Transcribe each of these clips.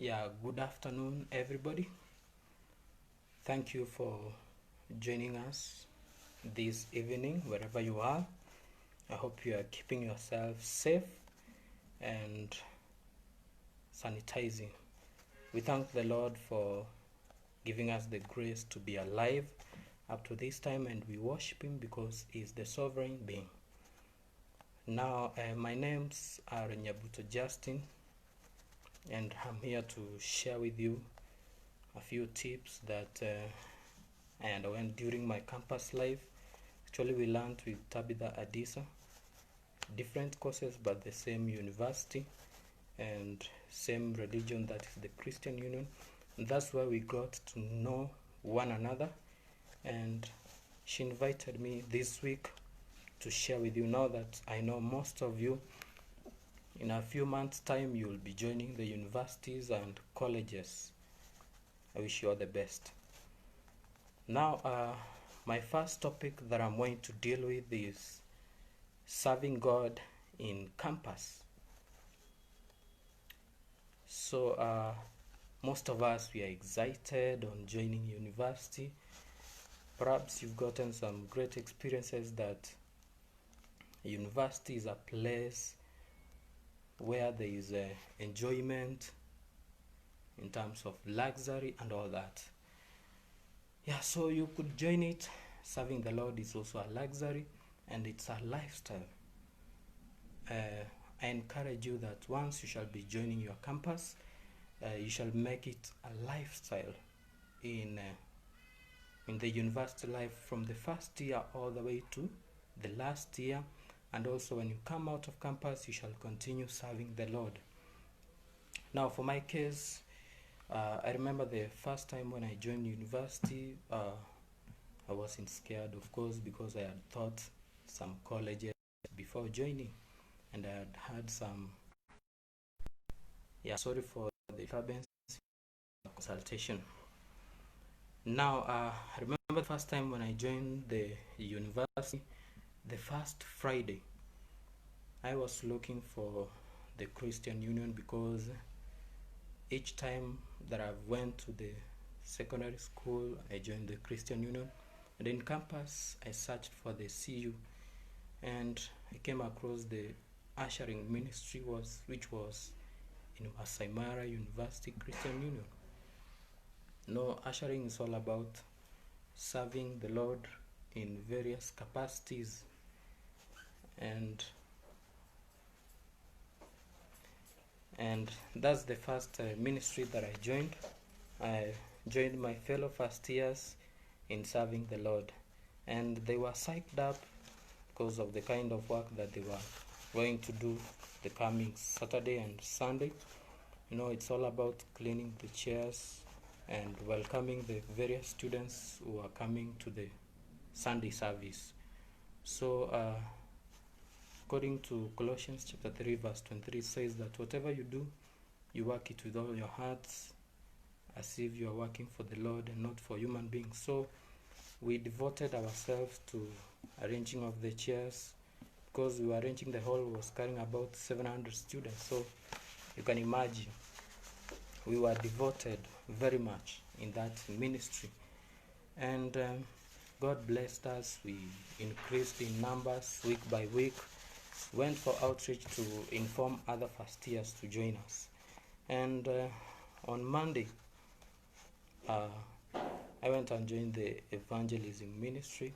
Good afternoon, everybody. Thank you for joining us this evening, wherever you are. I hope you are keeping yourself safe and sanitizing. We thank the Lord for giving us the grace to be alive up to this time, and we worship Him because He is the sovereign being. Now, my names are Nyabuto Justine, and I'm here to share with you a few tips that I underwent during my campus life. Actually, we learned with Tabitha Adisa, different courses but the same university and same religion, that is the Christian Union. And that's where we got to know one another, and she invited me this week to share with you. Now that I know most of you, in a few months' time you will be joining the universities and colleges. I wish you all the best. Now, my first topic that I'm going to deal with is serving God in campus. So, most of us, we are excited on joining university. Perhaps you've gotten some great experiences that university is a place where there is enjoyment in terms of luxury and all that. So you could join it. Serving the Lord is also a luxury and it's a lifestyle. I encourage you that once you shall be joining your campus, you shall make it a lifestyle in the university life, from the first year all the way to the last year. And also when you come out of campus, you shall continue serving the Lord. Now, for my case, I remember the first time when I joined university, I wasn't scared, of course, because I had taught some colleges before joining, and I had had some, sorry for the disturbance, consultation. Now, I remember the first time when I joined the university, the first Friday, I was looking for the Christian Union, because each time that I went to the secondary school, I joined the Christian Union, and in campus I searched for the CU, and I came across the Ushering Ministry, which was in Masai Mara University Christian Union. No, ushering is all about serving the Lord in various capacities, and that's the first ministry that I joined. I joined my fellow first years in serving the Lord, and they were psyched up because of the kind of work that they were going to do the coming Saturday and Sunday. It's all about cleaning the chairs and welcoming the various students who are coming to the Sunday service. So, according to Colossians chapter 3 verse 23, says that whatever you do, you work it with all your hearts, as if you are working for the Lord and not for human beings. So we devoted ourselves to arranging of the chairs, because we were arranging, the hall was carrying about 700 students. So you can imagine, we were devoted very much in that ministry. And God blessed us. We increased in numbers week by week, went for outreach to inform other first years to join us. And on Monday, I went and joined the Evangelism Ministry.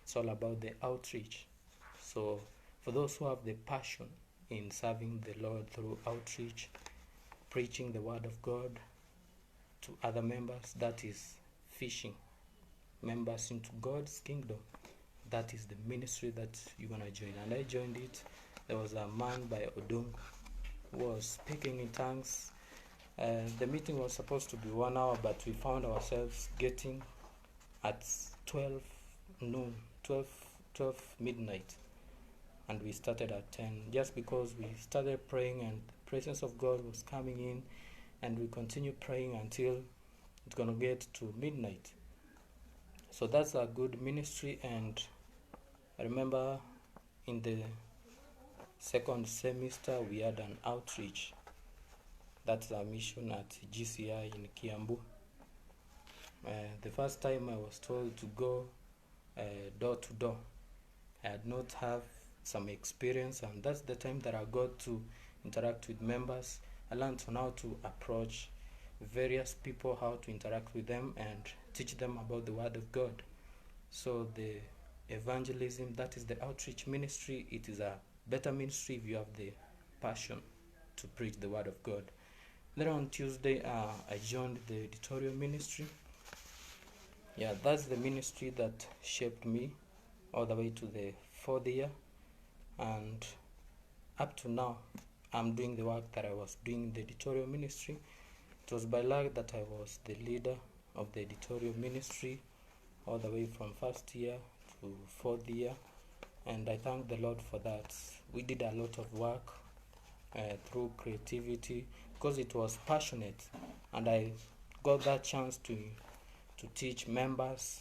It's all about the outreach. So for those who have the passion in serving the Lord through outreach, preaching the word of God to other members, that is fishing members into God's kingdom, that is the ministry that you're going to join. And I joined it. There was a man by Odong who was speaking in tongues. The meeting was supposed to be 1 hour, but we found ourselves getting at 12 midnight, and we started at 10, just because we started praying and the presence of God was coming in, and we continued praying until it's going to get to midnight. So that's a good ministry. And I remember in the second semester we had an outreach That's a mission at GCI in Kiambu. The first time I was told to go door to door, I had not have some experience, and that's the time that I got to interact with members. I learned on how to approach various people, how to interact with them and teach them about the Word of God. So the evangelism, that is the outreach ministry, it is a better ministry if you have the passion to preach the Word of God. Then on Tuesday, I joined the Editorial Ministry. Yeah, that's the ministry that shaped me all the way to the 4th year, and up to now I'm doing the work that I was doing in the Editorial Ministry. It was by luck that I was the leader of the Editorial Ministry all the way from 1st year to 4th year, and I thank the Lord for that. We did a lot of work through creativity because it was passionate, and I got that chance to teach members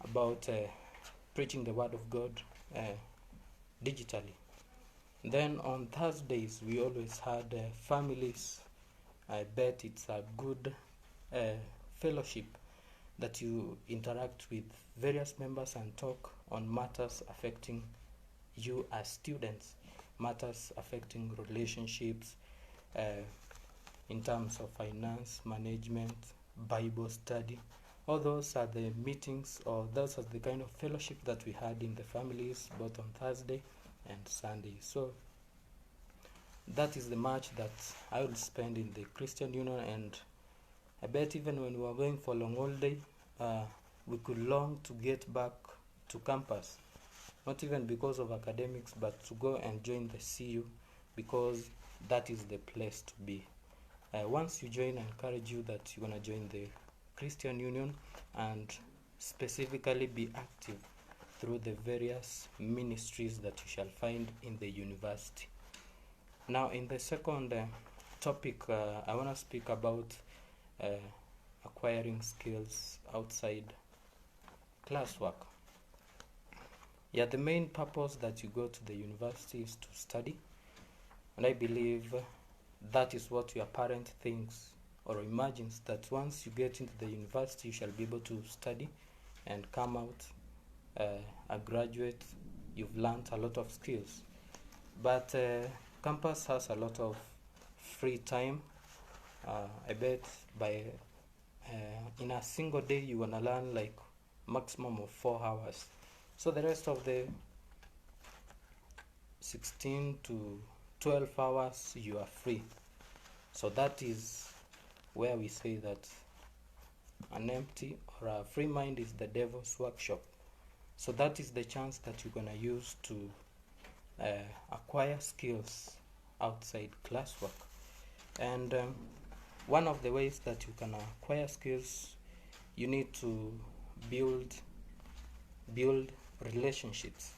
about preaching the Word of God digitally. Then on Thursdays we always had families. I bet it's a good fellowship that you interact with various members and talk on matters affecting you as students, matters affecting relationships, in terms of finance, management, Bible study. All those are the meetings, or those are the kind of fellowship that we had in the families, both on Thursday and Sunday. So that is the much that I will spend in the Christian Union, and I bet even when we were going for long holiday, we could long to get back to campus, not even because of academics, but to go and join the CU, because that is the place to be. Once you join, I encourage you that you're going to join the Christian Union and specifically be active through the various ministries that you shall find in the university. Now, in the second topic, I want to speak about acquiring skills outside classwork. Yeah, the main purpose that you go to the university is to study, and I believe that is what your parent thinks or imagines, that once you get into the university you shall be able to study and come out a graduate, you've learned a lot of skills. But campus has a lot of free time. I bet by in a single day you want to learn like maximum of 4 hours. So the rest of the 16 to 12 hours you are free. So that is where we say that an empty or a free mind is the devil's workshop. So that is the chance that you're going to use to acquire skills outside classwork. And one of the ways that you can acquire skills, you need to build relationships.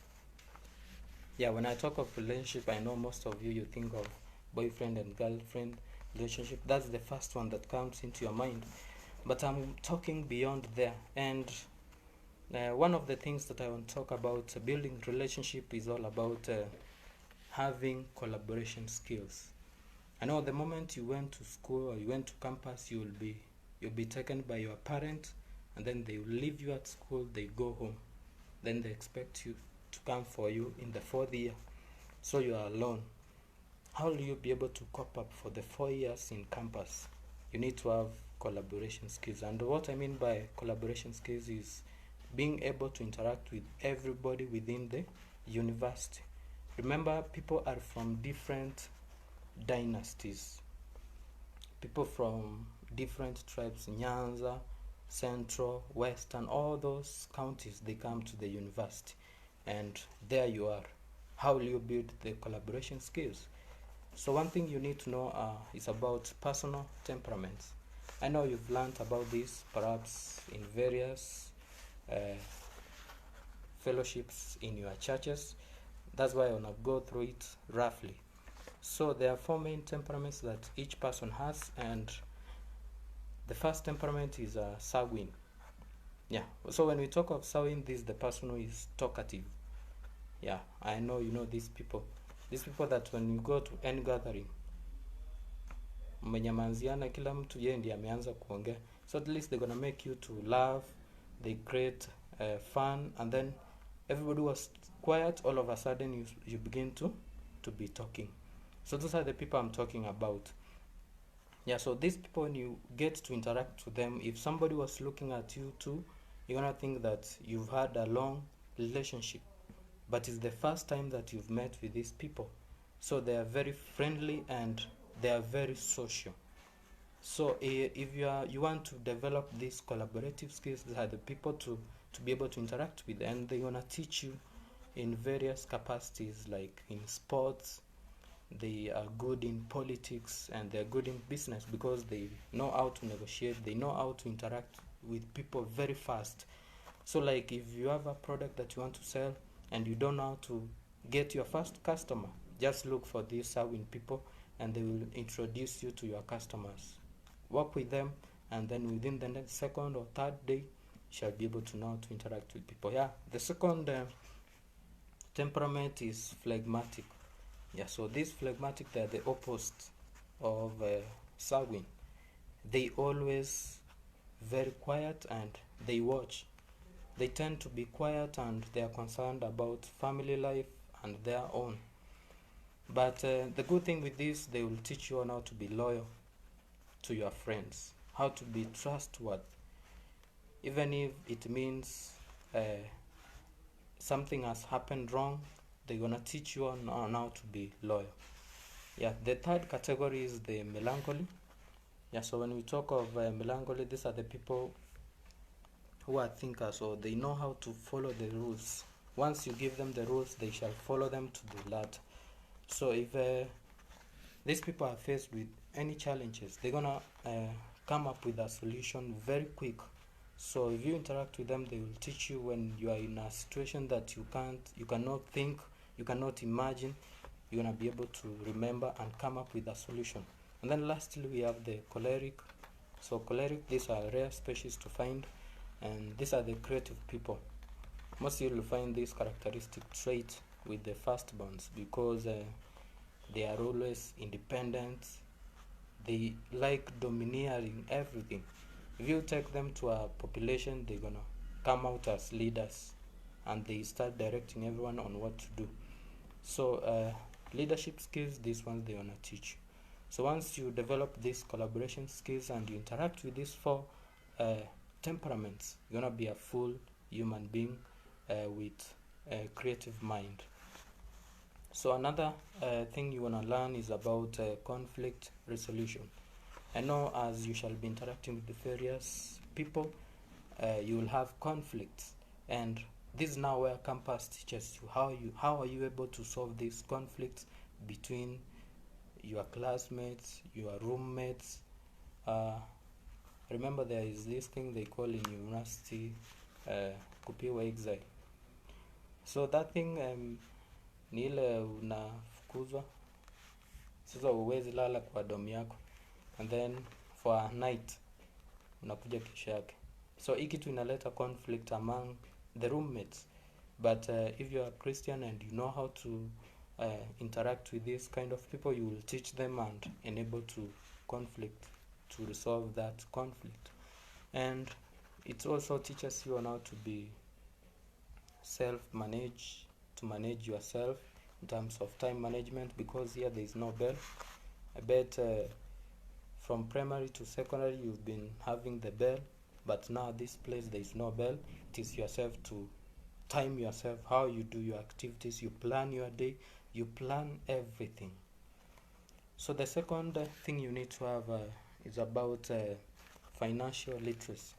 Yeah, when I talk of relationship, I know most of you think of boyfriend and girlfriend relationship. That's the first one that comes into your mind, but I'm talking beyond there. And one of the things that I want to talk about building relationship is all about having collaboration skills. I know the moment you went to school or you went to campus, you'll be taken by your parent, and then they will leave you at school, they go home, then they expect you to come for you in the 4th year, so you are alone. How will you be able to cope up for the 4 years in campus? You need to have collaboration skills. And what I mean by collaboration skills is being able to interact with everybody within the university. Remember, people are from different dynasties, people from different tribes, Nyanza, Central, Western, all those counties, they come to the university, and there you are. How will you build the collaboration skills? So one thing you need to know is about personal temperaments. I know you've learned about this perhaps in various fellowships in your churches. That's why I want to go through it roughly. So there are 4 main temperaments that each person has, and the first temperament is sanguine. Yeah, so when we talk of sanguine, this is the person who is talkative. Yeah, I know you know these people that when you go to any gathering, mmenyamanziana, kila mtu yeye ndiye ameanza kuongea, so at least they're gonna make you to laugh, they create fun, and then everybody was quiet, all of a sudden you begin to be talking. So those are the people I'm talking about. Yeah, so these people, when you get to interact with them, if somebody was looking at you too, you're gonna think that you've had a long relationship, but it's the first time that you've met with these people. So they are very friendly and they are very social. So if you want to develop these collaborative skills, these are the people to be able to interact with, and they want to teach you in various capacities, like in sports. They are good in politics, and they're good in business because they know how to negotiate, they know how to interact with people very fast. So like if you have a product that you want to sell and you don't know how to get your first customer, just look for these Sawin people and they will introduce you to your customers. Work with them, and then within the next second or third day, you shall be able to know how to interact with people. Yeah, the second temperament is phlegmatic. Yeah, so these phlegmatic, they're the opposite of sanguine. They always very quiet and they watch. They tend to be quiet and they are concerned about family life and their own. But the good thing with this, they will teach you on how to be loyal to your friends, how to be trustworthy, even if it means something has happened wrong. They're gonna teach you on how to be loyal. Yeah, the third category is the melancholy. Yeah, so when we talk of melancholy, these are the people who are thinkers, or they know how to follow the rules. Once you give them the rules, they shall follow them to the letter. So if these people are faced with any challenges, they're gonna come up with a solution very quick. So if you interact with them, they will teach you when you are in a situation that you cannot think, you cannot imagine, you're gonna be able to remember and come up with a solution. And then lastly, we have the choleric. So choleric, these are rare species to find, and these are the creative people. Mostly you'll find this characteristic trait with the firstborns because they are always independent. They like domineering everything. If you take them to a population, they're gonna come out as leaders and they start directing everyone on what to do. So leadership skills, these ones they wanna teach you. So once you develop these collaboration skills and you interact with these four temperaments, you're gonna be a full human being with a creative mind. So another thing you wanna learn is about conflict resolution. I know as you shall be interacting with the various people, you will have conflicts, and this is now where campus teaches you how are you able to solve these conflicts between your classmates, your roommates. Remember, there is this thing they call in university kupiwa exile. So that thing ni ile unafukuzwa, sasa uwezi lala kwa domu yako, and then for a night unakuja kesho yake. So hii kitu inaleta conflict among the roommates. But if you are Christian and you know how to interact with this kind of people, you will teach them and enable to resolve that conflict. And it also teaches you on how to be self-manage, to manage yourself in terms of time management, because here there is no bell. I bet from primary to secondary you've been having the bell, but now this place there is no bell. It is yourself to time yourself, how you do your activities, you plan your day, you plan everything. So the second thing you need to have is about financial literacy.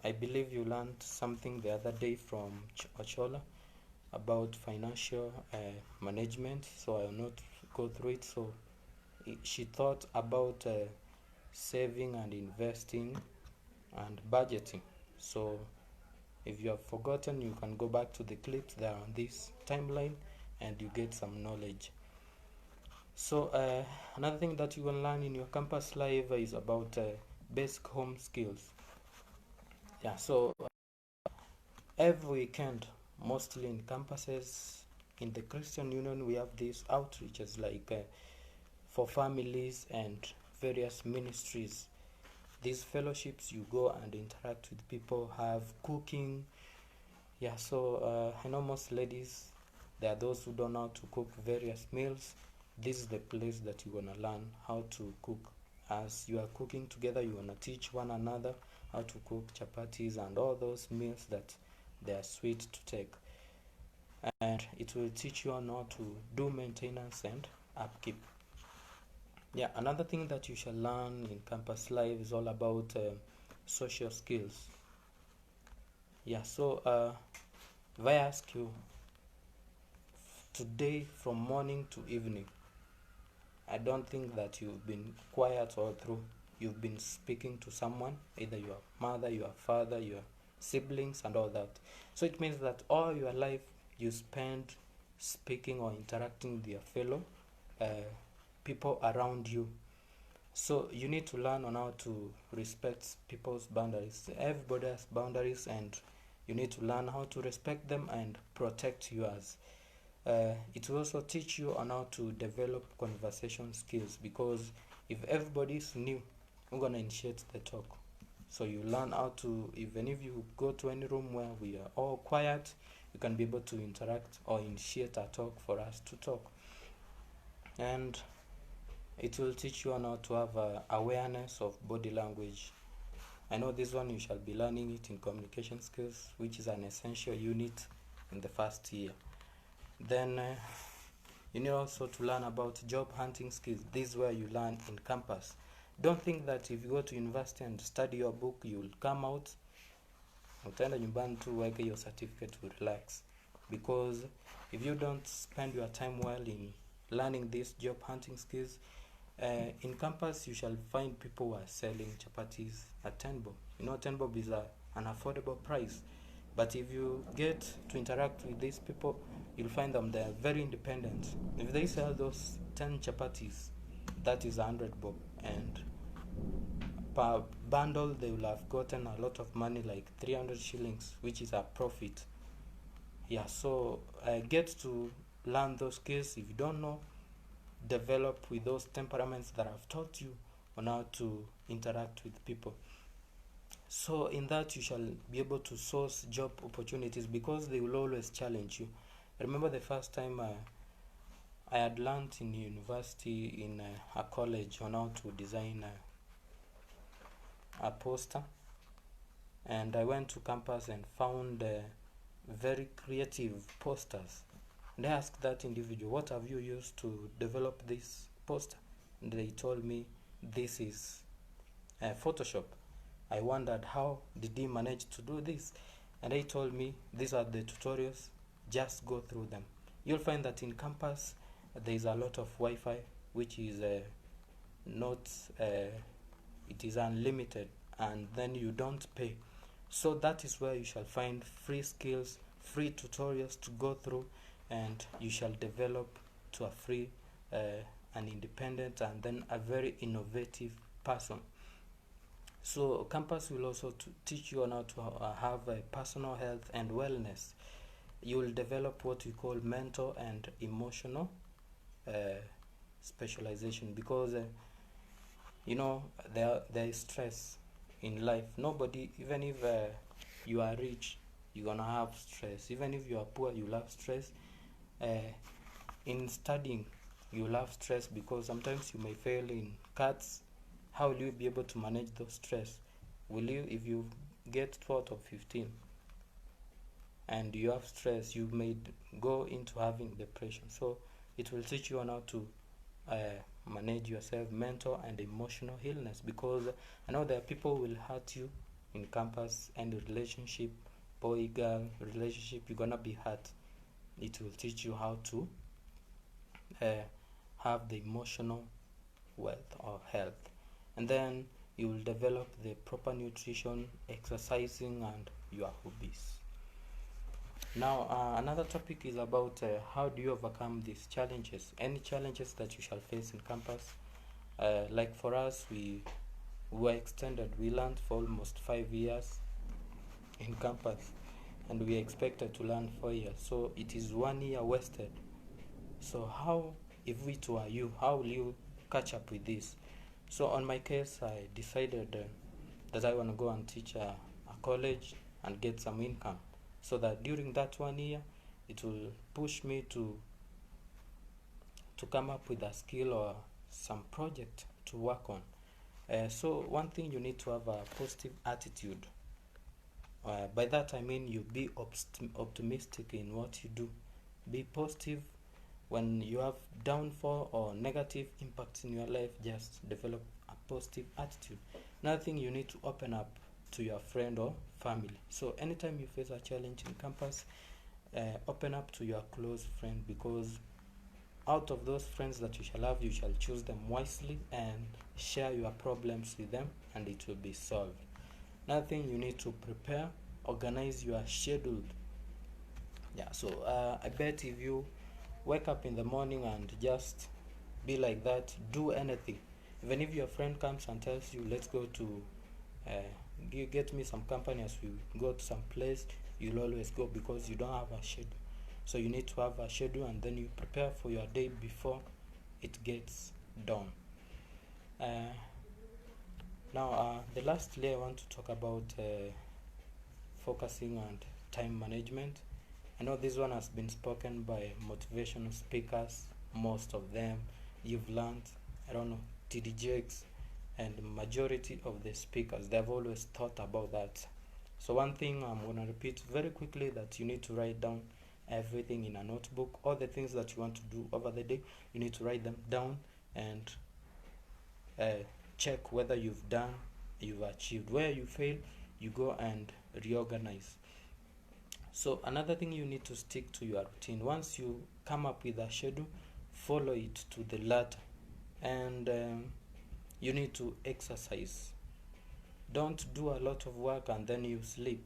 I believe you learned something the other day from Ochola about financial management, so I will not go through it. So she thought about saving and investing and budgeting. So if you have forgotten, you can go back to the clips that are on this timeline and you get some knowledge. So another thing that you will learn in your campus life is about basic home skills. Yeah, so every weekend, mostly in campuses, in the Christian Union, we have these outreaches like for families and various ministries. These fellowships, you go and interact with people, have cooking. I know most ladies, there are those who don't know how to cook various meals. This is the place that you want to learn how to cook. As you are cooking together, you want to teach one another how to cook chapatis and all those meals that they are sweet to take. And it will teach you on how to do maintenance and upkeep. Another thing that you shall learn in campus life is all about social skills. If I ask you today from morning to evening, I don't think that you've been quiet all through. You've been speaking to someone, either your mother, your father, your siblings, and all that. So it means that all your life you spend speaking or interacting with your fellow people around you. So you need to learn on how to respect people's boundaries. Everybody has boundaries, and you need to learn how to respect them and protect yours. It will also teach you on how to develop conversation skills, because if everybody is new, we're going to initiate the talk. So you learn how to, even if you go to any room where we are all quiet, you can be able to interact or initiate a talk for us to talk. And it will teach you on how to have awareness of body language. I know this one you shall be learning it in communication skills, which is an essential unit in the first year. Then you need also to learn about job hunting skills. This is where you learn in campus. Don't think that if you go to university and study your book, you'll come out, utaenda nyumbani tu weke your certificate to relax. Because if you don't spend your time well in learning these job hunting skills, in campus you shall find people who are selling chapatis at 10 bob. 10 bob is an affordable price. But if you get to interact with these people, you'll find them they're very independent. If they sell those 10 chapatis, that is 100 bob, and per bundle they will have gotten a lot of money, like 300 shillings, which is a profit. So get to learn those skills. If you don't know, develop with those temperaments that I've taught you on how to interact with people. So in that you shall be able to source job opportunities, because they will always challenge you. I remember the first time I had learned in university, in a college, on how to design a poster, and I went to campus and found very creative posters. And I asked that individual, what have you used to develop this poster? And they told me, this is Photoshop. I wondered, how did he manage to do this? And they told me, these are the tutorials, just go through them. You'll find that in campus there is a lot of Wi-Fi, which is it is unlimited, and then you don't pay. So that is where you shall find free skills, free tutorials to go through, and you shall develop to a free, an independent, and then a very innovative person. So campus will also teach you on how to have a personal health and wellness. You will develop what we call mental and emotional specialization, because there is stress in life. Nobody, even if you are rich, you're gonna have stress. Even if you are poor, you'll have stress. In studying, you'll have stress, because sometimes you may fail in cards. How will you be able to manage those stress? Will you, if you get 12 or 15 and you have stress, you may go into having depression. So it will teach you on how to manage yourself, mental and emotional illness, because I know there are people who will hurt you in campus, and relationship, boy-girl relationship, you're gonna be hurt. It will teach you how to have the emotional wealth or health. And then you will develop the proper nutrition, exercising, and your hobbies. Now another topic is about how do you overcome these challenges, any challenges that you shall face in campus. Like for us, we were extended. We learned for almost 5 years in campus, and we expected to learn 4 years, so it is 1 year wasted. So how, if it were you, how will you catch up with this. So on my case, I decided that I want to go and teach a college and get some income, so that during that 1 year it will push me to come up with a skill or some project to work on. So one thing, you need to have a positive attitude. By that I mean you be optimistic in what you do. Be positive. When you have downfall or negative impacts in your life, just develop a positive attitude. Another thing, you need to open up to your friend or family. So anytime you face a challenge in campus, open up to your close friend, because out of those friends that you shall have, you shall choose them wisely and share your problems with them, and it will be solved. Another thing, you need to prepare, organize your schedule. I bet if you wake up in the morning and just be like that, do anything. Even if your friend comes and tells you, let's go to get me some company as we go to some place, you'll always go, because you don't have a schedule. So you need to have a schedule, and then you prepare for your day before it gets done. The lastly, I want to talk about focusing on time management. I know this one has been spoken by motivational speakers, most of them you've learned, TD Jakes, and the majority of the speakers, they've always thought about that. So one thing I'm going to repeat very quickly, that you need to write down everything in a notebook. All the things that you want to do over the day, you need to write them down and check whether you've achieved. Where you fail, you go and reorganize. So another thing, you need to stick to your routine. Once you come up with a schedule, follow it to the letter. And you need to exercise. Don't do a lot of work and then you sleep.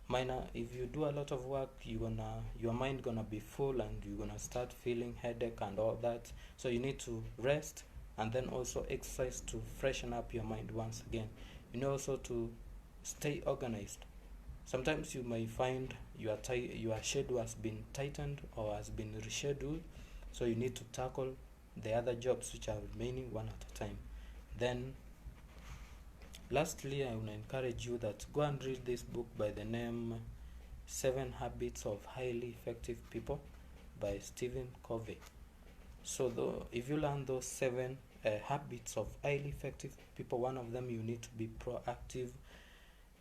If you do a lot of work, your mind gonna be full, and you're gonna start feeling headache and all that. So you need to rest, and then also exercise to freshen up your mind once again. You need also to stay organized. Sometimes you may find your schedule has been tightened or has been rescheduled, so you need to tackle the other jobs which are remaining one at a time. Then lastly, I will encourage you that go and read this book by the name 7 Habits of Highly Effective People by Stephen Covey. So if you learn those 7 habits of highly effective people, one of them, you need to be proactive.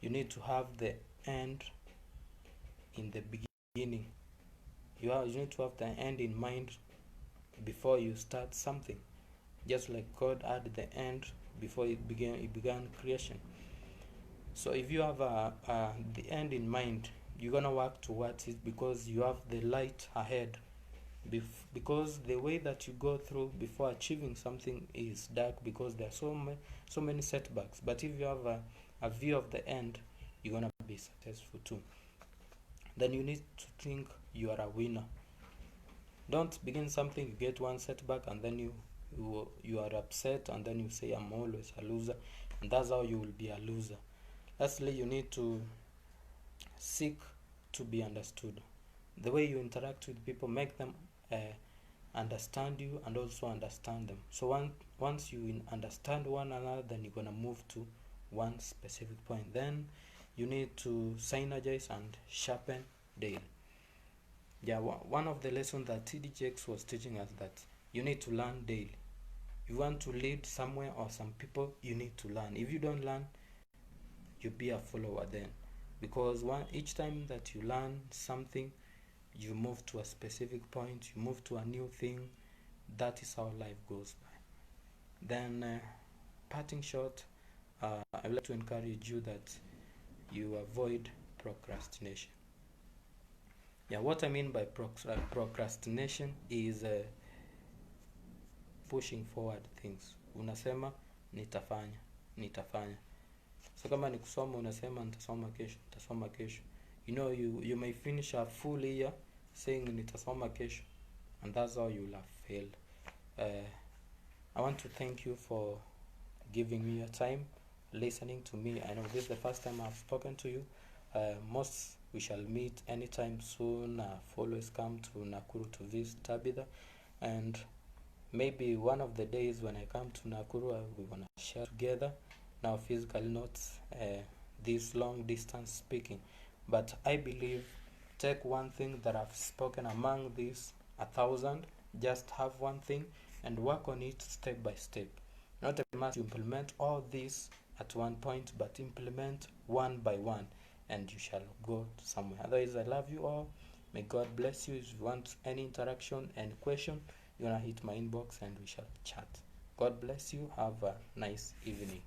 You need to have the end in the beginning. You need to have the end in mind before you start something, just like God had the end before it began creation. So if you have the end in mind, you're gonna work towards it, because you have the light ahead. Because the way that you go through before achieving something is dark, because there are so many setbacks. But if you have a view of the end, you're gonna be successful too. Then you need to think you are a winner. Don't begin something, you get one setback, and then you are upset, and then you say, I'm always a loser, and that's how you will be a loser. Lastly, you need to seek to be understood. The way you interact with people, make them understand you and also understand them. So once you understand one another, then you're going to move to one specific point. Then you need to synergize and sharpen daily. One of the lessons that TD Jakes was teaching us, that you need to learn daily. You want to lead somewhere or some people, you need to learn. If you don't learn, you'll be a follower then. Because each time that you learn something, you move to a specific point, you move to a new thing. That is how life goes by. Then parting short, I would like to encourage you that you avoid procrastination. What I mean by procrastination is pushing forward things. Unasema nitafanya. So kama ni kusoma, unasema nitasoma kesho. You may finish a full year saying nitasoma kesho, and that's how you'll have failed. I want to thank you for giving me your time, listening to me. I know this is the first time I've spoken to you. We shall meet anytime soon. Always come to Nakuru to visit Tabitha, and maybe one of the days when I come to Nakuru, we're gonna share together. Now, physically, not this long distance speaking, but I believe take one thing that I've spoken among these 1,000, just have one thing and work on it step by step. Not a must implement all this at one point, but implement one by one, and you shall go somewhere. Otherwise, I love you all. May God bless you. If you want any interaction and question, you're gonna hit my inbox and we shall chat. God bless you. Have a nice evening.